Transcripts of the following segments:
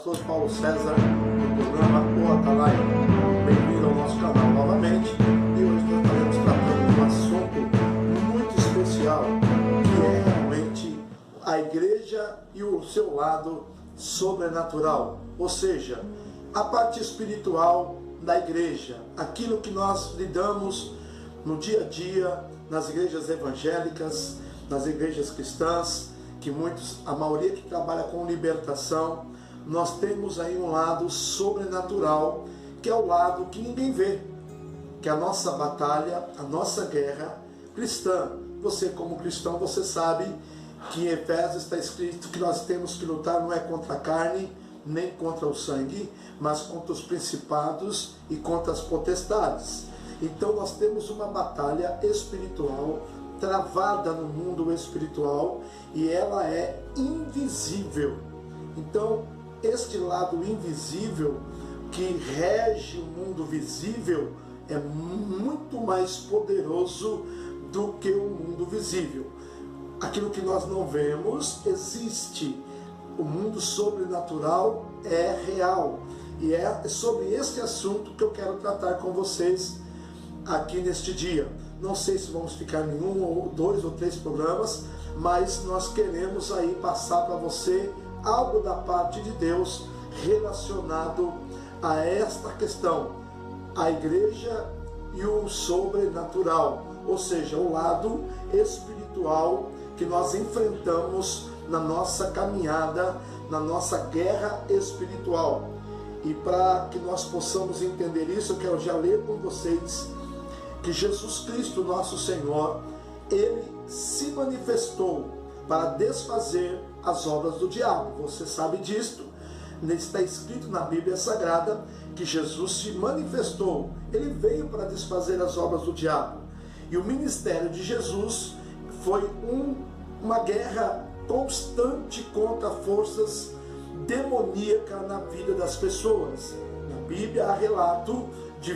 Sou Paulo César, do programa O Atalaia. Bem-vindo ao nosso canal novamente. E hoje nós estaremos tratando de um assunto muito especial, que é realmente a igreja e o seu lado sobrenatural. Ou seja, a parte espiritual da igreja, aquilo que nós lidamos no dia a dia, nas igrejas evangélicas, nas igrejas cristãs, que a maioria que trabalha com libertação. Nós temos aí um lado sobrenatural, que é o lado que ninguém vê, que é a nossa batalha, a nossa guerra cristã. Você, como cristão, você sabe que em Efésios está escrito que nós temos que lutar não é contra a carne, nem contra o sangue, mas contra os principados e contra as potestades. Então nós temos uma batalha espiritual travada no mundo espiritual e ela é invisível. Então, este lado invisível que rege o mundo visível é muito mais poderoso do que o mundo visível. Aquilo que nós não vemos existe. O mundo sobrenatural é real. E é sobre este assunto que eu quero tratar com vocês aqui neste dia. Não sei se vamos ficar em 1 ou 2 ou 3 programas, mas nós queremos aí passar para você algo da parte de Deus relacionado a esta questão, a igreja e o sobrenatural, ou seja, o lado espiritual que nós enfrentamos na nossa caminhada, na nossa guerra espiritual. E para que nós possamos entender isso, eu quero já ler com vocês que Jesus Cristo, nosso Senhor, Ele se manifestou para desfazer as obras do diabo. Você sabe disto, está escrito na Bíblia Sagrada que Jesus se manifestou, Ele veio para desfazer as obras do diabo. E o ministério de Jesus foi uma guerra constante contra forças demoníacas na vida das pessoas. Na Bíblia há relato de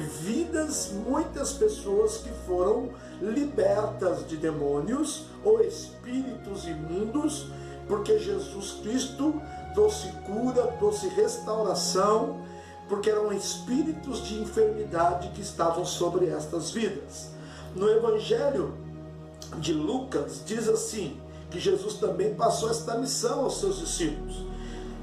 muitas pessoas que foram libertas de demônios ou espíritos imundos, porque Jesus Cristo trouxe cura, trouxe restauração, porque eram espíritos de enfermidade que estavam sobre estas vidas. No Evangelho de Lucas diz assim, que Jesus também passou esta missão aos seus discípulos.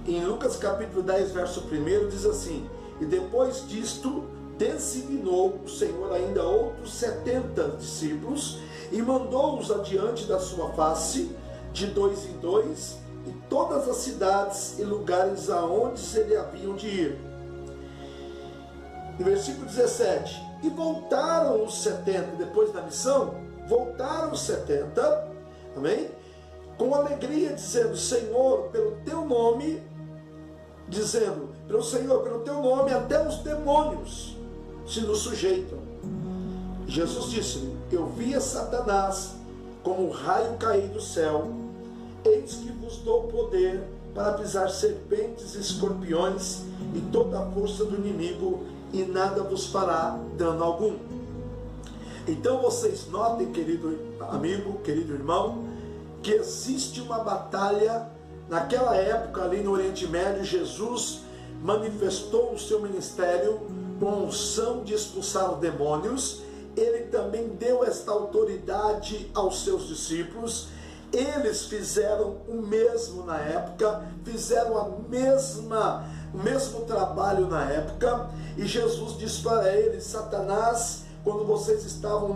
Em Lucas capítulo 10, verso 1, diz assim: e depois disto designou o Senhor ainda outros 70 discípulos e mandou-os adiante da sua face, de 2 em 2, em todas as cidades e lugares aonde ele haviam de ir. No versículo 17, e voltaram os 70, depois da missão, voltaram os 70, amém? Com alegria, dizendo, Senhor, pelo teu nome, pelo teu nome, até os demônios se nos sujeitam. Jesus disse, eu via Satanás como um raio cair do céu. Eis que vos dou poder para pisar serpentes e escorpiões e toda a força do inimigo, e nada vos fará dano algum. Então vocês notem, querido amigo, querido irmão, que existe uma batalha. Naquela época ali no Oriente Médio, Jesus manifestou o seu ministério com a unção de expulsar demônios. Ele também deu esta autoridade aos seus discípulos. Eles fizeram o mesmo na época, fizeram o mesmo trabalho na época, e Jesus disse para eles, Satanás, quando vocês estavam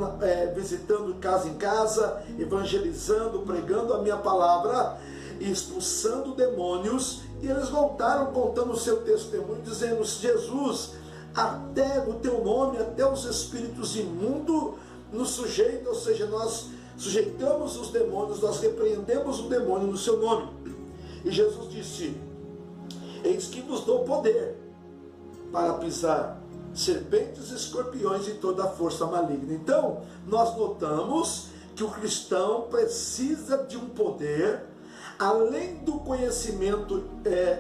visitando casa em casa, evangelizando, pregando a minha palavra, e expulsando demônios, e eles voltaram contando o seu testemunho, dizendo, Jesus, até no teu nome, até os espíritos imundos nos sujeitam, ou seja, nós sujeitamos os demônios, nós repreendemos o demônio no seu nome. E Jesus disse, eis que vos dou poder para pisar serpentes, escorpiões e toda a força maligna. Então, nós notamos que o cristão precisa de um poder, além do conhecimento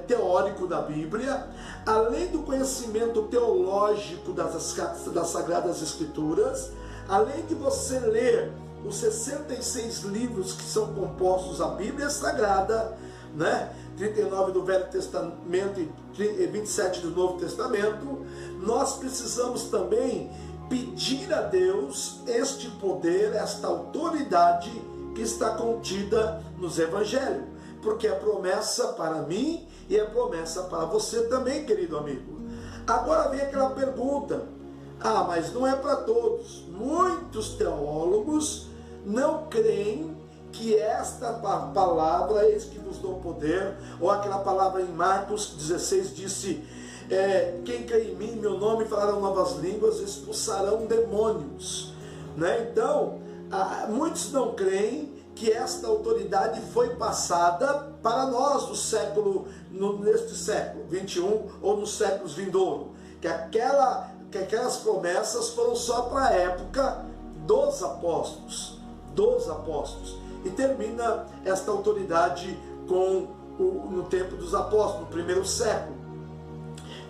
teórico da Bíblia, além do conhecimento teológico das Sagradas Escrituras, além de você ler os 66 livros que são compostos a Bíblia Sagrada, né? 39 do Velho Testamento e 27 do Novo Testamento, nós precisamos também pedir a Deus este poder, esta autoridade que está contida nos Evangelhos, porque é promessa para mim e é promessa para você também, querido amigo. Agora vem aquela pergunta: mas não é para todos. Muitos teólogos não creem que esta palavra, eis que vos dou poder, ou aquela palavra em Marcos 16 disse, quem crê em mim, meu nome, falarão novas línguas, expulsarão demônios, né? Então, muitos não creem que esta autoridade foi passada para nós neste século 21 ou nos séculos vindouros, que aquelas promessas foram só para a época dos apóstolos, e termina esta autoridade no tempo dos apóstolos, no primeiro século.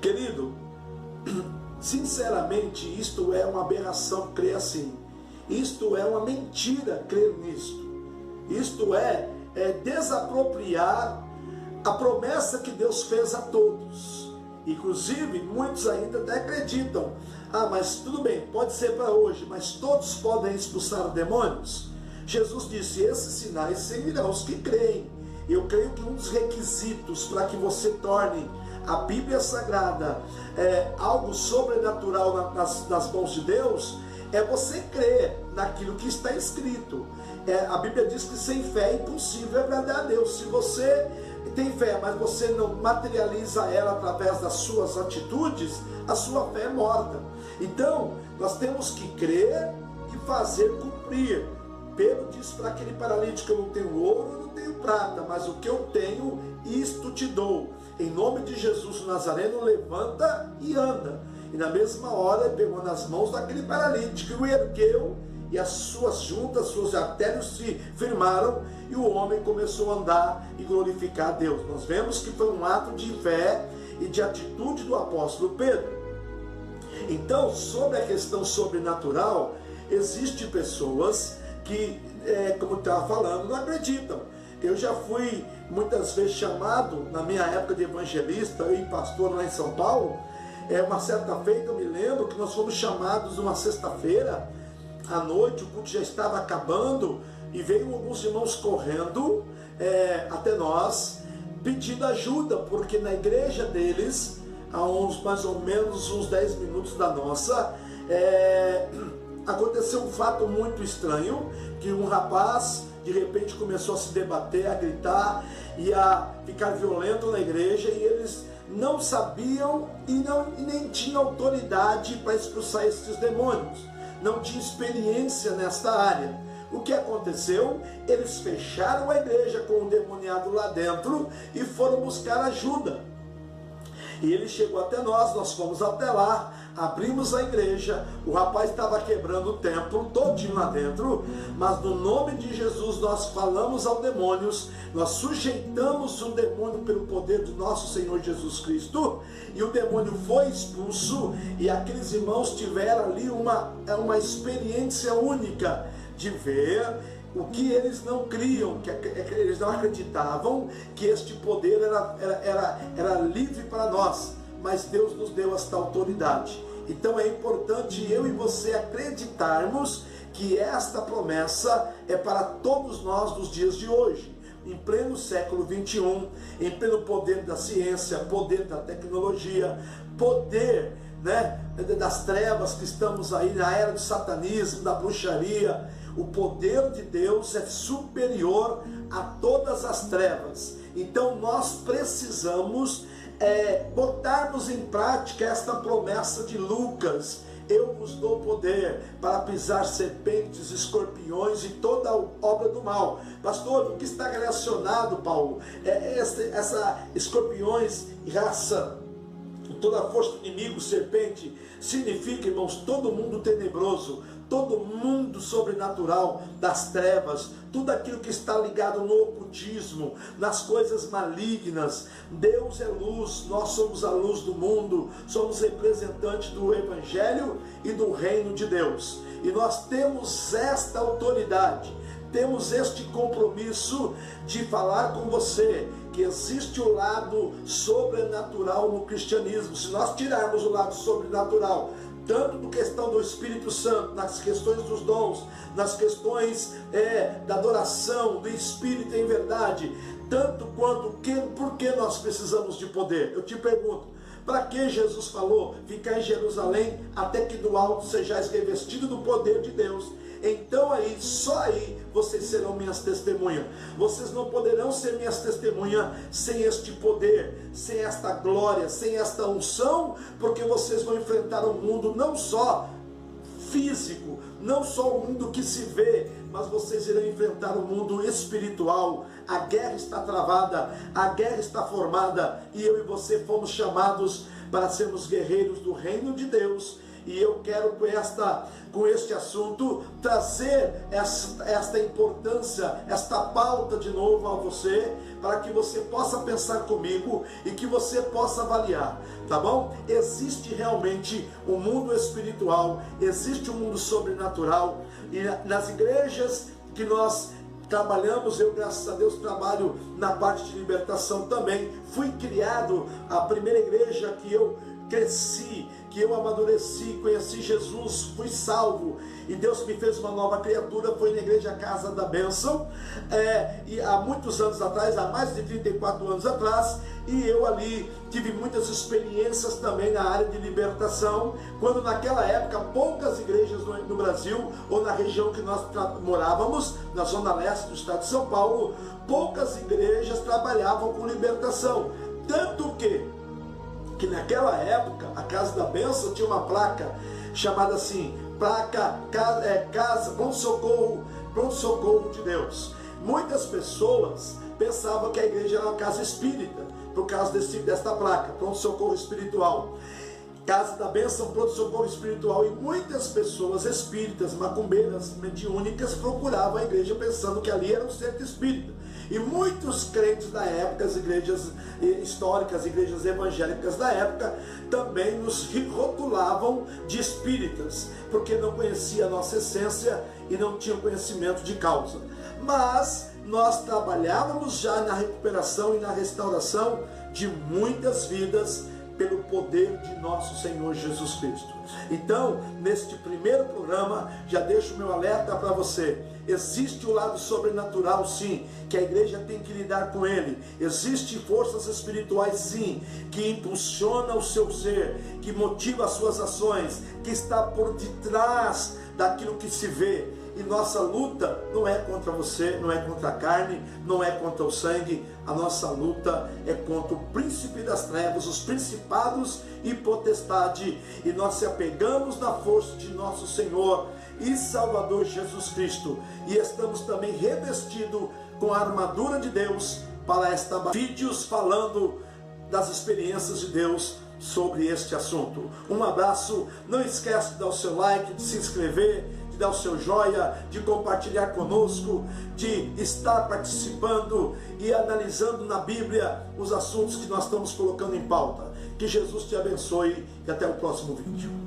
Querido, sinceramente, isto é uma aberração crer assim. Isto é uma mentira crer nisto. Isto é desapropriar a promessa que Deus fez a todos. Inclusive, muitos ainda até acreditam: mas tudo bem, pode ser para hoje, mas todos podem expulsar demônios? Jesus disse: esses sinais seguirão os que creem. Eu creio que um dos requisitos para que você torne a Bíblia Sagrada algo sobrenatural nas mãos de Deus é você crer naquilo que está escrito. A Bíblia diz que sem fé é impossível agradar a Deus. Se você tem fé, mas você não materializa ela através das suas atitudes, a sua fé é morta. Então, nós temos que crer e fazer cumprir. Pedro disse para aquele paralítico: eu não tenho ouro, eu não tenho prata, mas o que eu tenho, isto te dou. Em nome de Jesus o Nazareno, levanta e anda. E na mesma hora ele pegou nas mãos daquele paralítico e o ergueu, e as suas juntas, suas artérias se firmaram, e o homem começou a andar e glorificar a Deus. Nós vemos que foi um ato de fé e de atitude do apóstolo Pedro. Então, sobre a questão sobrenatural, existem pessoas que, como eu estava falando, não acreditam. Eu já fui muitas vezes chamado, na minha época de evangelista e pastor lá em São Paulo, uma certa feita eu me lembro que nós fomos chamados numa sexta-feira à noite, o culto já estava acabando, e veio alguns irmãos correndo até nós, pedindo ajuda, porque na igreja deles, a mais ou menos uns 10 minutos da nossa, aconteceu um fato muito estranho, que um rapaz de repente começou a se debater, a gritar e a ficar violento na igreja, e eles não sabiam e nem tinham autoridade para expulsar esses demônios, não tinha experiência nesta área. O que aconteceu? Eles fecharam a igreja com o demoniado lá dentro e foram buscar ajuda. E ele chegou até nós fomos até lá, abrimos a igreja, o rapaz estava quebrando o templo todinho lá dentro, mas no nome de Jesus nós falamos aos demônios, nós sujeitamos o demônio pelo poder do nosso Senhor Jesus Cristo, e o demônio foi expulso, e aqueles irmãos tiveram ali uma experiência única de ver o que eles não criam, que eles não acreditavam que este poder era livre para nós, mas Deus nos deu esta autoridade. Então é importante eu e você acreditarmos que esta promessa é para todos nós nos dias de hoje, em pleno século 21, em pleno poder da ciência, poder da tecnologia, poder, das trevas que estamos aí na era do satanismo, da bruxaria. O poder de Deus é superior a todas as trevas. Então nós precisamos botarmos em prática esta promessa de Lucas: eu vos dou poder para pisar serpentes, escorpiões e toda a obra do mal. Pastor, o que está relacionado, Paulo? Essa escorpiões e raça, toda a força do inimigo, serpente, significa, irmãos, todo mundo tenebroso, todo mundo sobrenatural das trevas, tudo aquilo que está ligado no ocultismo, nas coisas malignas. Deus é luz, nós somos a luz do mundo, somos representantes do Evangelho e do Reino de Deus, e nós temos esta autoridade, temos este compromisso de falar com você que existe o lado sobrenatural no cristianismo. Se nós tirarmos o lado sobrenatural, tanto na questão do Espírito Santo, nas questões dos dons, nas questões da adoração, do Espírito em verdade, tanto quanto por que nós precisamos de poder? Eu te pergunto, para que Jesus falou, ficar em Jerusalém até que do alto sejais revestido do poder de Deus? Então aí, só aí, vocês serão minhas testemunhas. Vocês não poderão ser minhas testemunhas sem este poder, sem esta glória, sem esta unção, porque vocês vão enfrentar um mundo não só físico, não só o mundo que se vê, mas vocês irão enfrentar o mundo espiritual. A guerra está travada, a guerra está formada, e eu e você fomos chamados para sermos guerreiros do reino de Deus. E eu quero com este assunto trazer esta importância, esta pauta de novo a você, para que você possa pensar comigo e que você possa avaliar, tá bom? Existe realmente um mundo espiritual, existe um mundo sobrenatural, e nas igrejas que nós trabalhamos, eu graças a Deus trabalho na parte de libertação também. Fui criado, a primeira igreja que eu cresci, que eu amadureci, conheci Jesus, fui salvo e Deus me fez uma nova criatura, foi na igreja Casa da Bênção, e há muitos anos atrás, há mais de 34 anos atrás, e eu ali tive muitas experiências também na área de libertação, quando naquela época poucas igrejas no Brasil, ou na região que nós morávamos, na zona leste do estado de São Paulo, poucas igrejas trabalhavam com libertação, tanto que naquela época a Casa da Bênção tinha uma placa chamada assim, casa, pronto-socorro de Deus. Muitas pessoas pensavam que a igreja era uma casa espírita, por causa desta placa, pronto-socorro espiritual. Casa da Bênção, pronto-socorro espiritual, e muitas pessoas espíritas, macumbeiras, mediúnicas, procuravam a igreja pensando que ali era um centro espírita. E muitos crentes da época, as igrejas históricas, as igrejas evangélicas da época, também nos rotulavam de espíritas, porque não conhecia a nossa essência e não tinham conhecimento de causa. Mas nós trabalhávamos já na recuperação e na restauração de muitas vidas, pelo poder de nosso Senhor Jesus Cristo. Então, neste primeiro programa, já deixo o meu alerta para você. Existe o lado sobrenatural, sim, que a igreja tem que lidar com ele. Existem forças espirituais, sim, que impulsionam o seu ser, que motiva as suas ações, que está por detrás daquilo que se vê. E nossa luta não é contra você, não é contra a carne, não é contra o sangue. A nossa luta é contra o príncipe das trevas, os principados e potestade. E nós se apegamos na força de nosso Senhor e Salvador Jesus Cristo. E estamos também revestidos com a armadura de Deus para esta vídeos falando das experiências de Deus sobre este assunto. Um abraço, não esquece de dar o seu like, de se inscrever, de dar o seu joia, de compartilhar conosco, de estar participando e analisando na Bíblia os assuntos que nós estamos colocando em pauta. Que Jesus te abençoe e até o próximo vídeo.